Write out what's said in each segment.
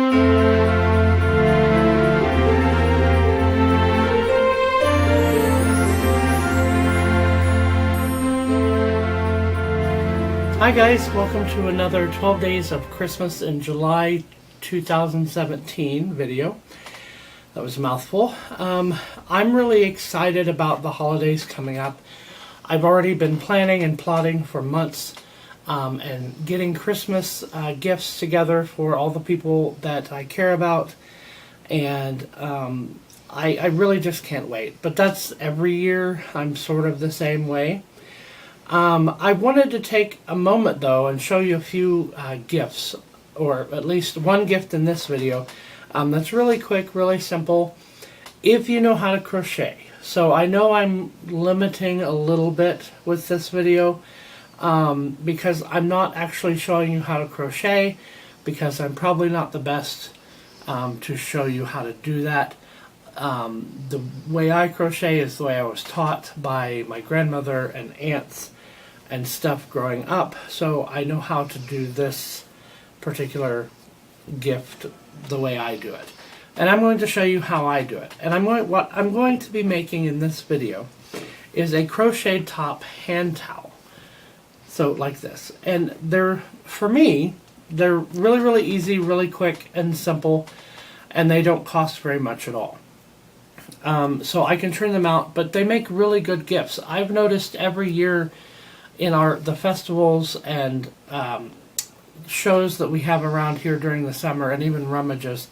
Hi guys, welcome to another 12 Days of Christmas in July 2017 video. That was a mouthful. I'm really excited about the holidays coming up. I've already been planning and plotting for months and getting Christmas gifts together for all the people that I care about, and I really just can't wait. But that's every year. I'm sort of the same way. I wanted to take a moment though and show you a few gifts, or at least one gift in this video that's really quick, really simple, if you know how to crochet. So I know I'm limiting a little bit with this video because I'm not actually showing you how to crochet, because I'm probably not the best to show you how to do that. The way I crochet is the way I was taught by my grandmother and aunts and stuff growing up, so I know how to do this particular gift the way I do it. And I'm going to show you how I do it. And what I'm going to be making in this video is a crochet top hand towel. So like this. And for me, they're really, really easy, really quick and simple, and they don't cost very much at all. So I can trim them out, but they make really good gifts. I've noticed every year in the festivals and shows that we have around here during the summer, and even rummages,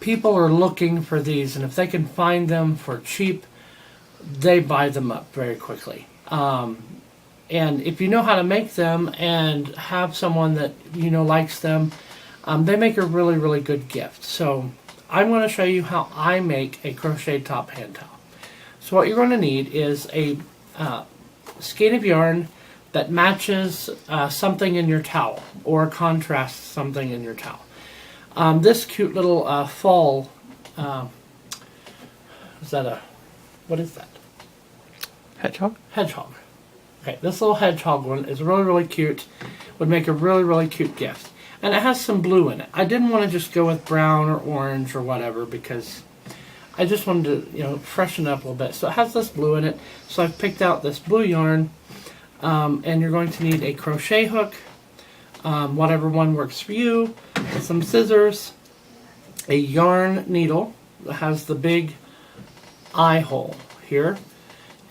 people are looking for these, and if they can find them for cheap, they buy them up very quickly. And if you know how to make them and have someone that you know likes them, they make a really, really good gift. So I'm going to show you how I make a crochet top hand towel. So what you're going to need is a skein of yarn that matches something in your towel, or contrasts something in your towel. This cute little fall, what is that? Hedgehog? Hedgehog. Okay, this little hedgehog one is really, really cute. Would make a really, really cute gift. And it has some blue in it. I didn't want to just go with brown or orange or whatever, because I just wanted to, freshen it up a little bit. So it has this blue in it. So I've picked out this blue yarn. And you're going to need a crochet hook, whatever one works for you, some scissors, a yarn needle that has the big eye hole here,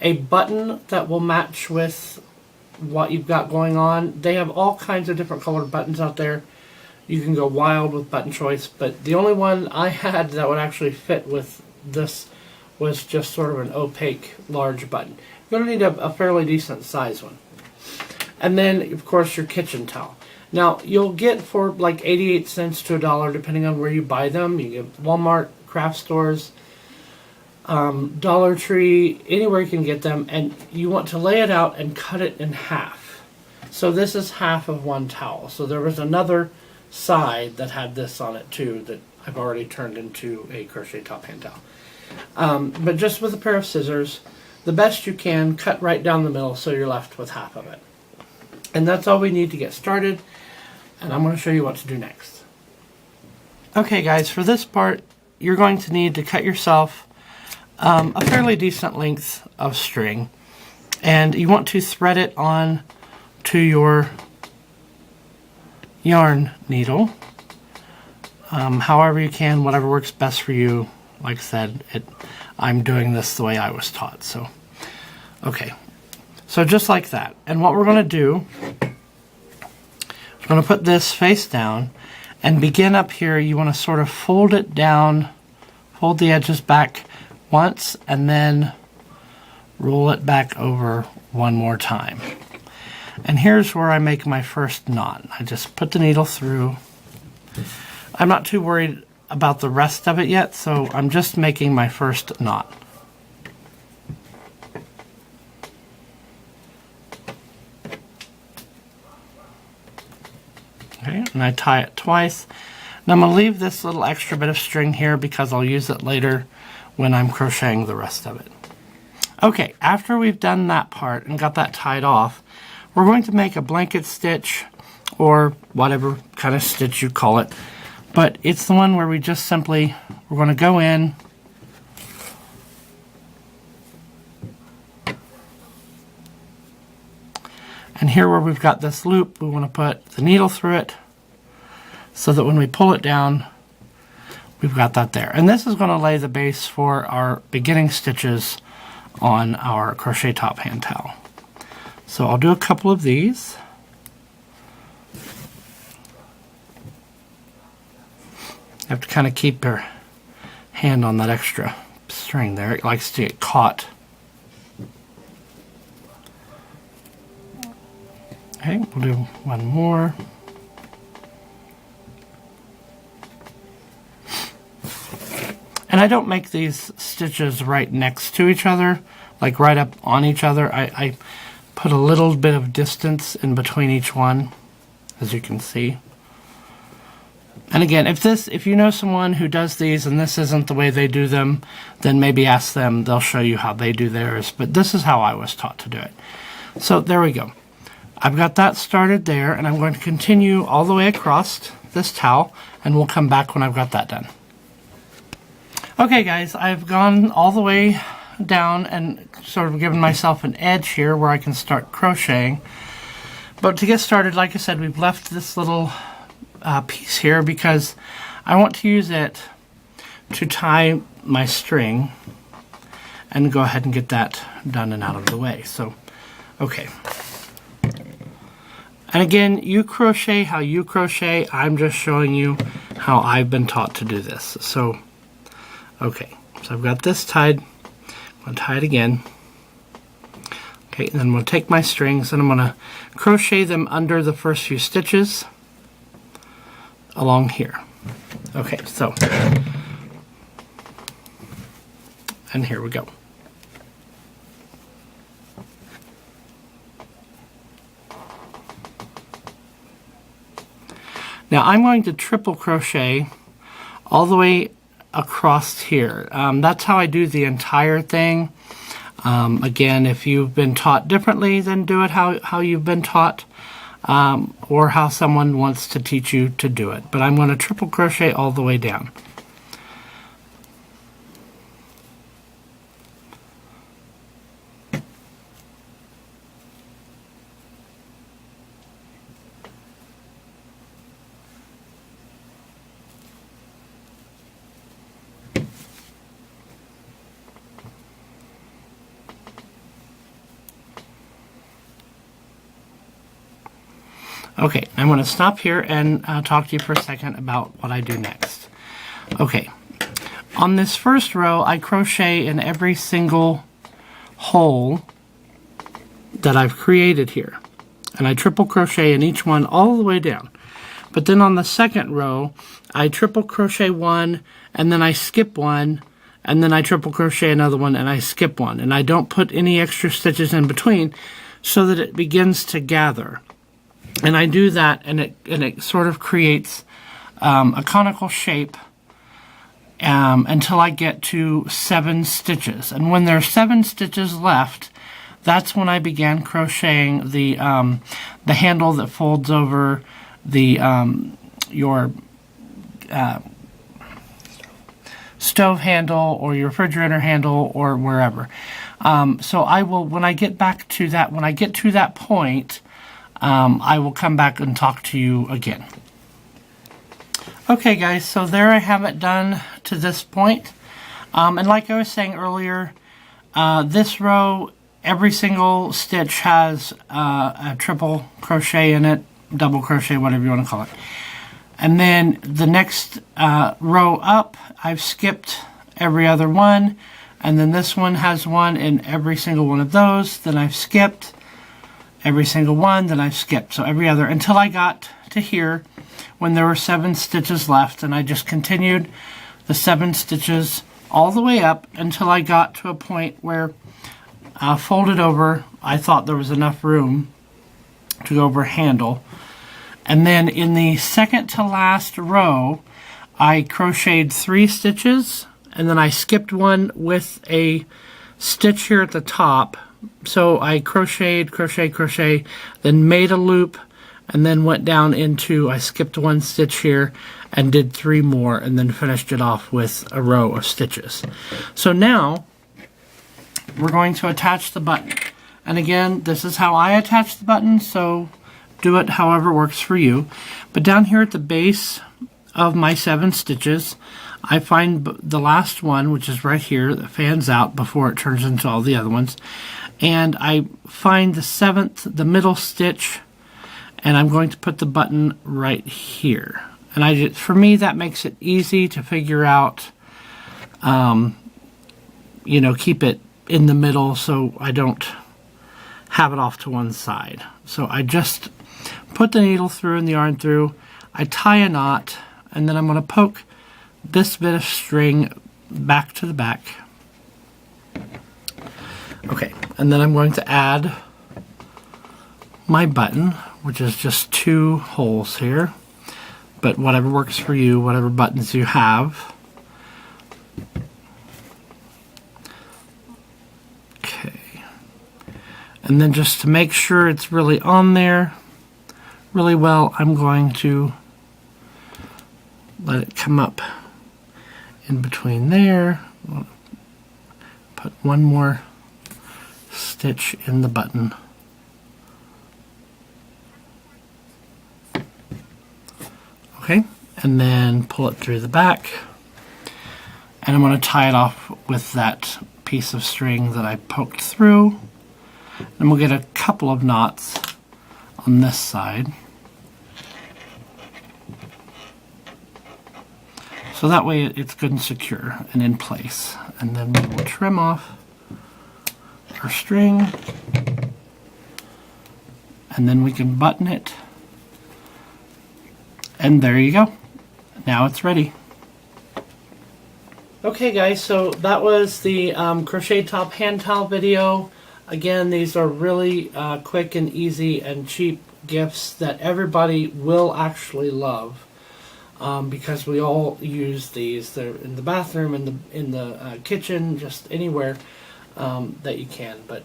a button that will match with what you've got going on. They have all kinds of different colored buttons out there. You can go wild with button choice, but the only one I had that would actually fit with this was just sort of an opaque large button. You're going to need a fairly decent size one. And then, of course, your kitchen towel. Now, you'll get for like 88 cents to $1, depending on where you buy them. You get Walmart, craft stores, Dollar Tree, anywhere you can get them. And you want to lay it out and cut it in half. So this is half of one towel. So there was another side that had this on it too that I've already turned into a crochet top hand towel. But just with a pair of scissors, the best you can, cut right down the middle so you're left with half of it. And that's all we need to get started, and I'm going to show you what to do next. Okay guys, for this part, you're going to need to cut yourself a fairly decent length of string, and you want to thread it on to your yarn needle, however you can, whatever works best for you. Like I said, I'm doing this the way I was taught. So, okay. So just like that. And what we're going to do, we're going to put this face down and begin up here. You want to sort of fold it down, fold the edges back once, and then roll it back over one more time. And here's where I make my first knot. I just put the needle through. I'm not too worried about the rest of it yet, so I'm just making my first knot. Okay, and I tie it twice. Now I'm going to leave this little extra bit of string here because I'll use it later when I'm crocheting the rest of it. Okay, after we've done that part and got that tied off, we're going to make a blanket stitch, or whatever kind of stitch you call it, but it's the one where we just simply, we're going to go in, and here where we've got this loop, we want to put the needle through it so that when we pull it down, we've got that there. And this is going to lay the base for our beginning stitches on our crochet top hand towel. So I'll do a couple of these. You have to kind of keep your hand on that extra string there. It likes to get caught. Okay, we'll do one more. And I don't make these stitches right next to each other, like right up on each other. I put a little bit of distance in between each one, as you can see. And again, if you know someone who does these and this isn't the way they do them, then maybe ask them. They'll show you how they do theirs. But this is how I was taught to do it. So there we go. I've got that started there, and I'm going to continue all the way across this towel, and we'll come back when I've got that done. Okay guys, I've gone all the way down and sort of given myself an edge here where I can start crocheting. But to get started, like I said, we've left this little piece here because I want to use it to tie my string and go ahead and get that done and out of the way. So, okay. And again, you crochet how you crochet. I'm just showing you how I've been taught to do this. So, okay, so I've got this tied. I'm going to tie it again. Okay, and then I'm going to take my strings and I'm going to crochet them under the first few stitches along here. Okay, so, and here we go. Now I'm going to triple crochet all the way across here. That's how I do the entire thing. Again, if you've been taught differently, then do it how you've been taught, or how someone wants to teach you to do it. But I'm going to triple crochet all the way down. Okay, I'm going to stop here and talk to you for a second about what I do next. Okay, on this first row, I crochet in every single hole that I've created here. And I triple crochet in each one all the way down. But then on the second row, I triple crochet one, and then I skip one, and then I triple crochet another one, and I skip one. And I don't put any extra stitches in between so that it begins to gather. And I do that, and it sort of creates a conical shape until I get to 7 stitches. And when there are 7 stitches left, that's when I began crocheting the handle that folds over your stove handle or your refrigerator handle or wherever. So I will, when I get to that point, I will come back and talk to you again. Okay guys, so there I have it done to this point. And like I was saying earlier, this row, every single stitch has a triple crochet in it, double crochet, whatever you want to call it. And then the next row up, I've skipped every other one. And then this one has one in every single one of those. Then I've skipped every single one, then I've skipped. So every other, until I got to here when there were 7 stitches left. And I just continued the 7 stitches all the way up until I got to a point where folded over, I thought there was enough room to go over handle. And then in the second to last row, I crocheted 3 stitches, and then I skipped one with a stitch here at the top. So I crocheted, crochet, then made a loop, and then went down into, I skipped one stitch here and did 3 more, and then finished it off with a row of stitches. So now we're going to attach the button. And again, this is how I attach the button, so do it however works for you. But down here at the base of my 7 stitches, I find the last one, which is right here, that fans out before it turns into all the other ones. And I find the 7th, the middle stitch, and I'm going to put the button right here. And for me, that makes it easy to figure out, you know, keep it in the middle so I don't have it off to one side. So I just put the needle through and the yarn through, I tie a knot, and then I'm going to poke this bit of string back to the back. Okay, and then I'm going to add my button, which is just 2 holes here, but whatever works for you, whatever buttons you have. Okay, and then just to make sure it's really on there really well, I'm going to let it come up in between there. Put one more stitch in the button. Okay, and then pull it through the back, and I'm going to tie it off with that piece of string that I poked through, and we'll get a couple of knots on this side. So that way it's good and secure and in place. And then we will trim off our string, and then we can button it. And there you go. Now it's ready. Okay guys, so that was the crochet top hand towel video. Again, these are really quick and easy and cheap gifts that everybody will actually love. Because we all use these. They're in the bathroom, in the kitchen, just anywhere that you can. But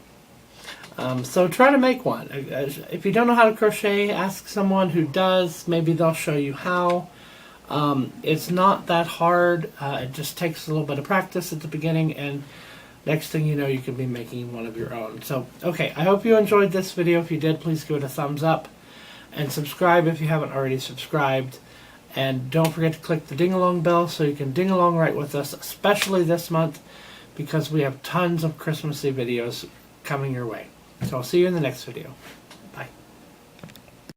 so try to make one. If you don't know how to crochet, ask someone who does. Maybe they'll show you how. It's not that hard. It just takes a little bit of practice at the beginning, and next thing you know, you can be making one of your own. So, okay, I hope you enjoyed this video. If you did, please give it a thumbs up, and subscribe if you haven't already subscribed. And don't forget to click the ding-along bell so you can ding along right with us, especially this month, because we have tons of Christmassy videos coming your way. So I'll see you in the next video.